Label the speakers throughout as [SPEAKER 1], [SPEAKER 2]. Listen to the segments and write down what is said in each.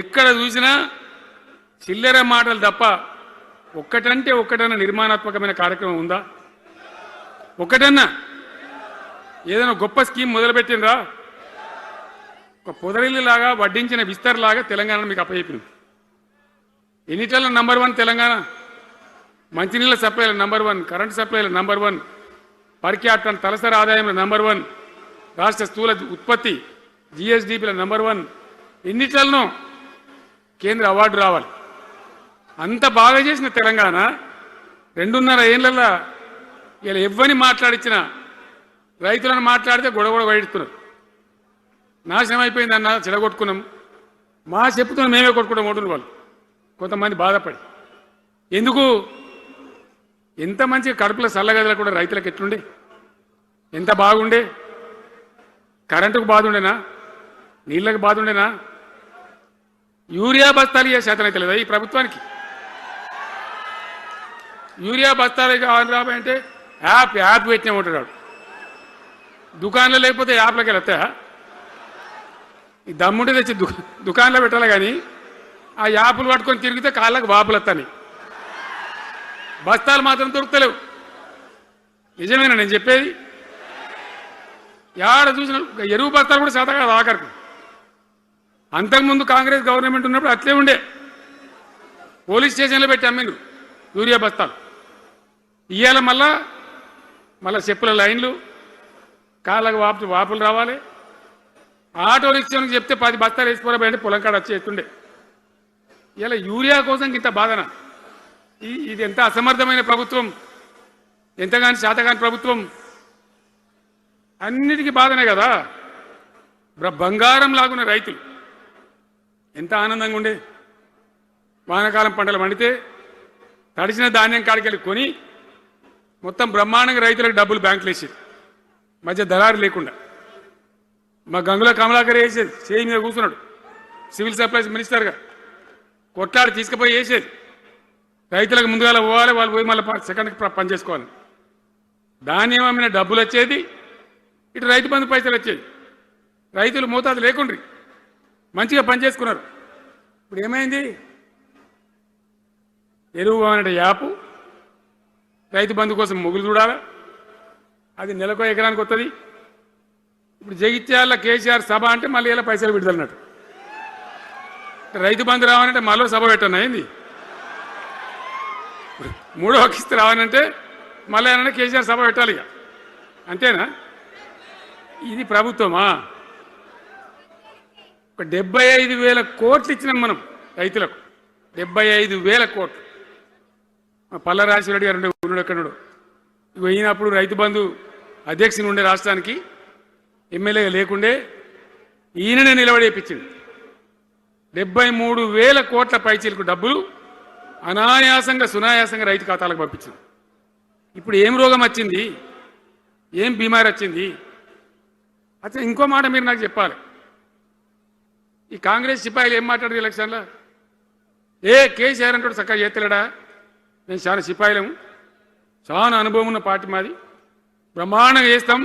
[SPEAKER 1] ఎక్కడ చూసినా చిల్లర మాటలు తప్ప ఒక్కటంటే ఒక్కటన్నా నిర్మాణాత్మకమైన కార్యక్రమం ఉందా? ఒక్కటన్నా ఏదైనా గొప్ప స్కీమ్ మొదలుపెట్టినరా? ఒక పొదరిల్లులాగా వడ్డించిన విస్తరలాగా తెలంగాణ మీకు అప్పచెప్పింది. ఎన్నిటల నంబర్ 1 తెలంగాణ, మంచినీళ్ళ సప్లైల నంబర్ 1, కరెంటు సప్లైల నంబర్ 1, పర్ క్యాపిటల్ తలసరి ఆదాయంలో నంబర్ 1, రాష్ట్ర స్థూల ఉత్పత్తి జిఎస్డిపిల నంబర్ 1, ఎన్నిటలను కేంద్ర అవార్డు రావాలి. అంత బాగా చేసిన తెలంగాణ 2.5 ఏళ్లలో ఇలా ఎవ్వని మాట్లాడించిన రైతులను మాట్లాడితే గొడవ వైడుతున్నారు. నాశనం అయిపోయిందన్న చెడగొట్టుకున్నాం, మా చెప్పుతున్నాం మేమే కొట్టుకుంటాం ఓటును వాళ్ళు కొంతమంది బాధపడి. ఎందుకు? ఎంత మంచిగా కడుపుల చల్లగదల కూడా రైతులకు ఎట్లుండే, ఎంత బాగుండే. కరెంటుకు బాధ ఉండేనా? నీళ్ళకు బాధ ఉండేనా? యూరియా బస్తాలు ఇయ్యే శాతం అయితే లేదా ఈ ప్రభుత్వానికి? యూరియా బస్తాలు రాబోయంటే యాప్ పెట్టినా ఉంటాడు. దుకాణంలో లేకపోతే యాప్లోకి వెళ్తాయా? ఈ దమ్ముంటే తెచ్చి దుకాణంలో పెట్టాలి, కానీ ఆ యాప్లు పట్టుకొని తిరిగితే కాళ్ళకు వాపులు వస్తాయి. బస్తాలు మాత్రం దొరుకుతలేవు. నిజమేనా నేను చెప్పేది? యాడ చూసిన ఎరువు బస్తాలు కూడా శాతం కాదు ఆఖరికి. అంతకుముందు కాంగ్రెస్ గవర్నమెంట్ ఉన్నప్పుడు అట్లే ఉండే, పోలీస్ స్టేషన్లో పెట్టి అమ్మిండ్రు యూరియా బస్తాలు. ఇవాళ మళ్ళా చెప్పుల లైన్లు, కాళ్ళకు వాపులు రావాలి. ఆటో రిక్షానికి చెప్తే 10 బస్తాలు వేసుకోరాబోయంటే పొలం కాడ వచ్చేస్తుండే. ఇలా యూరియా కోసం ఇంత బాధన. ఇది ఎంత అసమర్థమైన ప్రభుత్వం, ఎంతగాని శాతగాని ప్రభుత్వం. అన్నిటికీ బాధనే కదా. బంగారం లాగున్న రైతులు ఎంత ఆనందంగా ఉండే. వానాకాలం పంటలు పండితే తడిసిన ధాన్యం కాడికెళ్ళి కొని మొత్తం బ్రహ్మాండంగా రైతులకు డబ్బులు బ్యాంకులు వేసేది, మధ్య దళారు లేకుండా. మా గంగుల కమలాకర్ వేసేది, చేయి మీద కూర్చున్నాడు సివిల్ సప్లైస్ మినిస్టర్గా, కొట్లాడి తీసుకుపోయి వేసేది. రైతులకు ముందుగా పోవాలి, వాళ్ళు పోయి మళ్ళీ సెకండ్కి పని చేసుకోవాలి. ధాన్యం అమ్మిన డబ్బులు వచ్చేది, ఇటు రైతు బంధు పైసలు వచ్చేది. రైతులు మోతాదు లేకుండ్రి, మంచిగా పని చేసుకున్నారు. ఇప్పుడు ఏమైంది? ఎరువు అనే యాపు, రైతు బంధు కోసం మొగులు చూడాలి, అది నెలకో ఎకరానికి వస్తుంది. ఇప్పుడు జగిత్యాల కేసీఆర్ సభ అంటే మళ్ళీ ఇలా పైసలు విడుదలన్నట్టు. రైతు బంధు రావాలంటే మళ్ళీ సభ పెట్టను అయింది. 3వ కిస్తీ రావాలంటే మళ్ళీ ఏమన్నా కేసీఆర్ సభ పెట్టాలి ఇక, అంతేనా? ఇది ప్రభుత్వమా? ఒక 75,000 కోట్లు ఇచ్చినాం మనం రైతులకు, 75,000 కోట్లు. పల్ల రాజశేఖర రెడ్డి గారు ఉన్నాడు ఎక్కడున్నాడు, పోయినప్పుడు రైతు బంధు అధ్యక్షుని ఉండే రాష్ట్రానికి ఎమ్మెల్యేగా లేకుండే ఈయననే నిలబడేపించింది. 73,000 కోట్ల పైచీలకు డబ్బులు అనాయాసంగా సునాయాసంగా రైతు ఖాతాలకు పంపించింది. ఇప్పుడు ఏం రోగం వచ్చింది, ఏం బీమారి వచ్చింది? అచ్చా, ఇంకో మాట మీరు నాకు చెప్పాలి. ఈ కాంగ్రెస్ సిపాయిలు ఏం మాట్లాడారు ఎలక్షన్లో? కేసీఆర్ అంటాడు చక్కగా చేస్తలేడా, నేను చాలా సిపాయిలము, చాలా అనుభవం ఉన్న పార్టీ మాది, బ్రహ్మాండంగా చేస్తాం,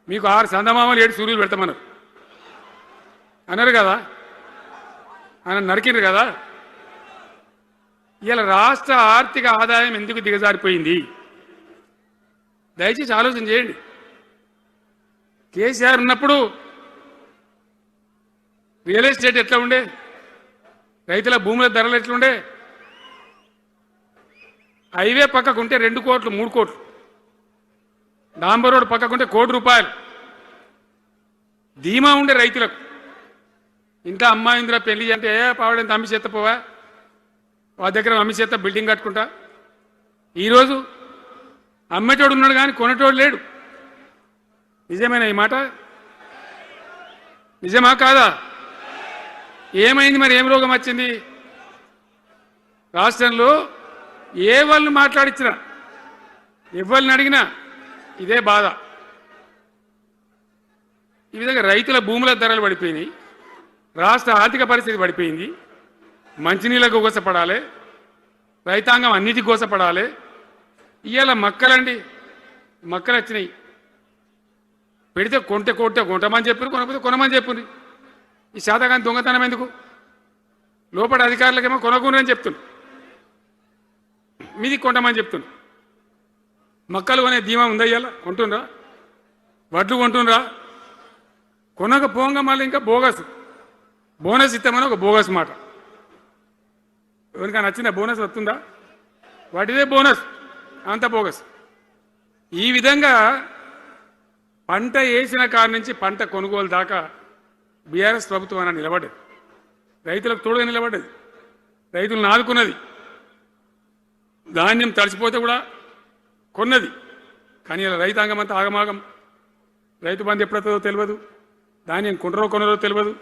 [SPEAKER 1] మీకు 6 సందమామలు 7 సూర్యులు పెడతామన్నారు అన్నారు కదా, ఆయన నరికిండ్రు కదా. ఇలా రాష్ట్ర ఆర్థిక ఆదాయం ఎందుకు దిగజారిపోయింది? దయచేసి ఆలోచన చేయండి. కేసీఆర్ ఉన్నప్పుడు రియల్ ఎస్టేట్ ఎట్లా ఉండే, రైతుల భూముల ధరలు ఎట్లుండే, హైవే పక్కకుంటే 2 కోట్లు 3 కోట్లు, డాంబర్ రోడ్ పక్కకుంటే ₹1,00,00,000 ధీమా ఉండే రైతులకు. ఇంకా అమ్మాయి ఇందులో పెళ్లి అంటే పావడంత అమ్మి చేత పోవా, వాళ్ళ దగ్గర అమ్మి చేత బిల్డింగ్ కట్టుకుంటా. ఈరోజు అమ్మేటోడు ఉన్నాడు కానీ కొనేటోడు లేడు. నిజమేనా ఈ మాట? నిజమా కాదా? ఏమైంది మరి? ఏం రోగం వచ్చింది? రాష్ట్రంలో ఏ వాళ్ళని మాట్లాడించినా, ఎవరిని అడిగినా ఇదే బాధ. ఈ విధంగా రైతుల భూముల ధరలు పడిపోయినాయి, రాష్ట్ర ఆర్థిక పరిస్థితి పడిపోయింది, మంచినీళ్ళకు గోసపడాలి, రైతాంగం అన్నిటికీ గోసపడాలి. ఇవాళ మక్కలండి, మక్కలు వచ్చినాయి, పెడితే కొంటమని చెప్పారు, కొనకపోతే కొనమని చెప్పారు. ఈ శాతగాని దొంగతనం ఎందుకు? లోపల అధికారులకేమో కొనకూడదని చెప్తున్నా, మీది కొంటమని చెప్తున్నా. మక్కలు కొనే ధీమా ఉందా? ఇయ్యాల కొంటుండ్రా? వడ్లు కొంటుండ్రా? కొనక పోంగా మళ్ళీ ఇంకా బోనస్ ఇస్తామని ఒక బోగస్ మాట. ఎవరికైనా నచ్చిందా? బోనస్ వస్తుందా? వాటిదే బోనస్, అంత బోగస్. ఈ విధంగా పంట వేసిన కాడ నుంచి పంట కొనుగోలు దాకా బీఆర్ఎస్ ప్రభుత్వం అన్న నిలబడ్డది, రైతులకు తోడుగా నిలబడ్డది, రైతులను ఆదుకున్నది. ధాన్యం తడిచిపోతే కూడా కొన్నది. కానీ ఇలా రైతాంగం అంతా ఆగమాగం. రైతు బంధు ఎప్పుడవుతుందో తెలియదు, ధాన్యం కొనరో తెలియదు,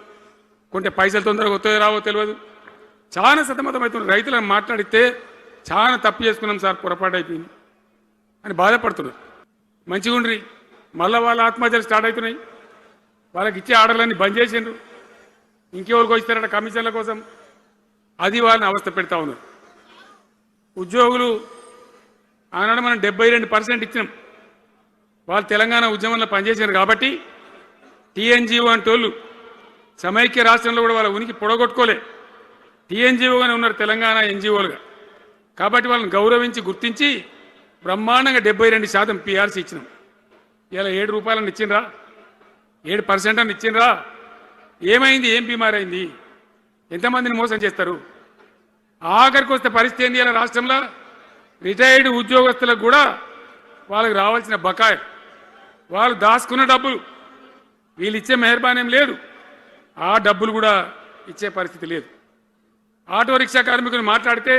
[SPEAKER 1] కొంటే పైసలు తొందరగా వస్తాయో రావో తెలియదు. చాలా సతమతమవుతున్నారు. రైతులను మాట్లాడితే చాలా తప్పు చేసుకున్నాం సార్, పొరపాటు అయిపోయింది అని బాధపడుతున్నారు. మంచిగా ఉండ్రి, మళ్ళీ వాళ్ళ ఆత్మహత్యలు స్టార్ట్ అవుతున్నాయి. వాళ్ళకి ఇచ్చే ఆర్డర్లన్నీ బంద్ చేసిండ్రు, ఇంకెవరికి ఇస్తారట కమిషన్ల కోసం. అది వాళ్ళని అవస్థ పెడతా ఉన్నారు. ఉద్యోగులు ఆనాడు మనం 72% ఇచ్చినాం. వాళ్ళు తెలంగాణ ఉద్యమంలో పనిచేశారు కాబట్టి టీఎన్జీఓ అంటోళ్ళు సమైక్య రాష్ట్రంలో కూడా వాళ్ళ ఉనికి పొడగొట్టుకోలే. టీఎన్జీఓగానే ఉన్నారు తెలంగాణ ఎన్జీఓలుగా. కాబట్టి వాళ్ళని గౌరవించి గుర్తించి బ్రహ్మాండంగా 72% పీఆర్సీ ఇచ్చినాం. ఇలా 7 రూపాయలను ఇచ్చిండ్రా, 7% అని ఇచ్చిండ్రా? ఏమైంది? ఏం బీమారైంది? ఎంతమందిని మోసం చేస్తారు? ఆఖరికి వస్తే పరిస్థితి ఏంది? ఇలా రాష్ట్రంలో రిటైర్డ్ ఉద్యోగస్తులకు కూడా వాళ్ళకి రావాల్సిన బకాయి, వాళ్ళు దాచుకున్న డబ్బులు వీళ్ళు ఇచ్చే మెహర్బానేం లేదు, ఆ డబ్బులు కూడా ఇచ్చే పరిస్థితి లేదు. ఆటో రిక్షా కార్మికులు మాట్లాడితే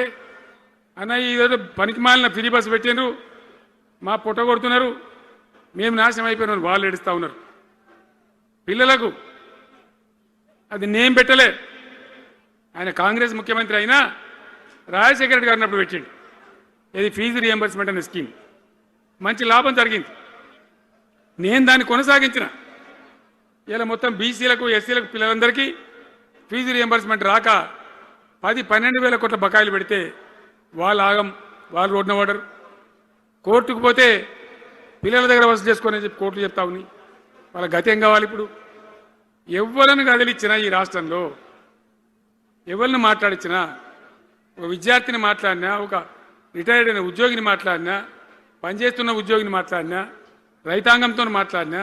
[SPEAKER 1] అన్న ఈరోజు పనికి మాలిన ఫ్రీ బస్సు పెట్టిండ్రు, మా పొట్ట కొడుతున్నారు, మేము నాశనం అయిపోయినాం, వాళ్ళు ఏడుస్తూ ఉన్నారు. పిల్లలకు అది నేను పెట్టలే, ఆయన కాంగ్రెస్ ముఖ్యమంత్రి అయినా రాజశేఖర రెడ్డి గారు ఉన్నప్పుడు పెట్టిండు. ఇది ఫీజు రియంబర్స్మెంట్ అనే స్కీమ్, మంచి లాభం జరిగింది. నేను దాన్ని కొనసాగించిన. ఇలా మొత్తం బీసీలకు ఎస్సీలకు పిల్లలందరికీ ఫీజు రియంబర్స్మెంట్ రాక 10-12 వేల కోట్ల బకాయిలు పెడితే వాళ్ళు ఆగం, వాళ్ళు రోడ్డున పడరు. కోర్టుకు పోతే పిల్లల దగ్గర వసూలు చేసుకొని చెప్పి కోర్టులు చెప్తా ఉన్నాయి. వాళ్ళ గతి ఏం కావాలి? ఇప్పుడు ఎవరిని కదిలిచ్చినా ఈ రాష్ట్రంలో, ఎవరిని మాట్లాడించినా, ఒక విద్యార్థిని మాట్లాడినా, ఒక రిటైర్డ్ అయిన ఉద్యోగిని మాట్లాడినా, పనిచేస్తున్న ఉద్యోగిని మాట్లాడినా, రైతాంగంతో మాట్లాడినా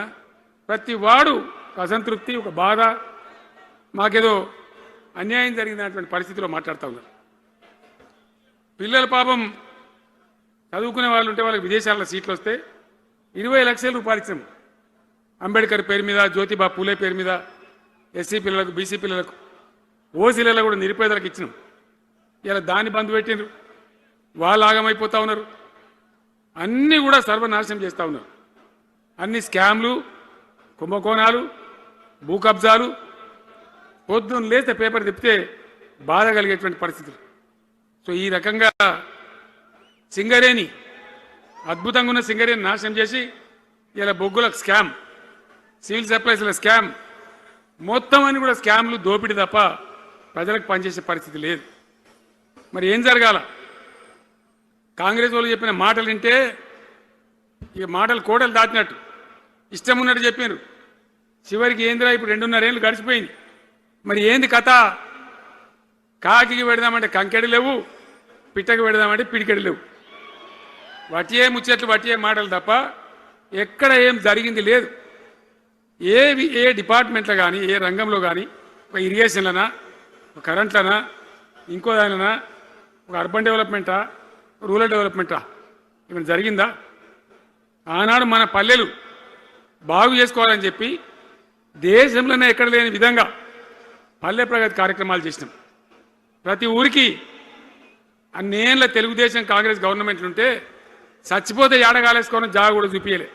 [SPEAKER 1] ప్రతి వాడు అసంతృప్తి, ఒక బాధ, మాకేదో అన్యాయం జరిగినటువంటి పరిస్థితిలో మాట్లాడుతూ ఉన్నారు. పిల్లల పాపం చదువుకునే వాళ్ళు ఉంటే వాళ్ళకి విదేశాల్లో సీట్లు వస్తే 20 లక్షల రూపాయలు ఇచ్చాము. అంబేద్కర్ పేరు మీద, జ్యోతిబా పూలే పేరు మీద ఎస్సీ పిల్లలకు, బీసీ పిల్లలకు, ఓసీలలో కూడా నిరుపేదలకు ఇచ్చినాం. ఇలా దాన్ని బంద్ పెట్టిండ్రు, వాళ్ళు ఆగమైపోతూ ఉన్నారు. అన్నీ కూడా సర్వనాశనం చేస్తూ ఉన్నారు. అన్ని స్కామ్లు, కుంభకోణాలు, భూ కబ్జాలు. పొద్దున్న లేస్తే పేపర్ తిప్పితే బాధ కలిగేటువంటి పరిస్థితులు. సో ఈ రకంగా సింగరేణి, అద్భుతంగా ఉన్న సింగరేణి నాశనం చేసి ఇలా బొగ్గులకు స్కామ్, సివిల్ సప్లైస్ల స్కామ్, మొత్తం అని కూడా స్కామ్లు, దోపిడీ తప్ప ప్రజలకు పనిచేసే పరిస్థితి లేదు. మరి ఏం జరగాల? కాంగ్రెస్ వాళ్ళు చెప్పిన మాటలు వింటే ఈ మాటలు కోటలు దాటినట్టు ఇష్టం ఉన్నట్టు చెప్పారు. చివరికి ఏందిరా ఇప్పుడు 2.5 ఏళ్ళు గడిచిపోయింది. మరి ఏంది కథ? కాకికి పెడదామంటే కంకెడి లేవు, పిట్టకి పెడదామంటే పిడికెడి లేవు. వటియే ముచ్చట్లు, వటియే మాటలు తప్ప ఎక్కడ ఏం జరిగింది లేదు. ఏ డిపార్ట్మెంట్లో కానీ, ఏ రంగంలో కానీ, ఒక ఇరిగేషన్లనా, ఒక కరెంట్లనా, ఇంకో దానినా, ఒక అర్బన్ డెవలప్మెంటా, రూరల్ డెవలప్మెంటా ఏమైనా జరిగిందా? ఆనాడు మన పల్లెలు బాగు చేసుకోవాలని చెప్పి దేశంలోనే ఎక్కడ లేని విధంగా పల్లె ప్రగతి కార్యక్రమాలు చేసినాం. ప్రతి ఊరికి అన్నేళ్ళ తెలుగుదేశం కాంగ్రెస్ గవర్నమెంట్లు ఉంటే చచ్చిపోతే ఏడగాలేసుకోవడం జాగా కూడా చూపించలే.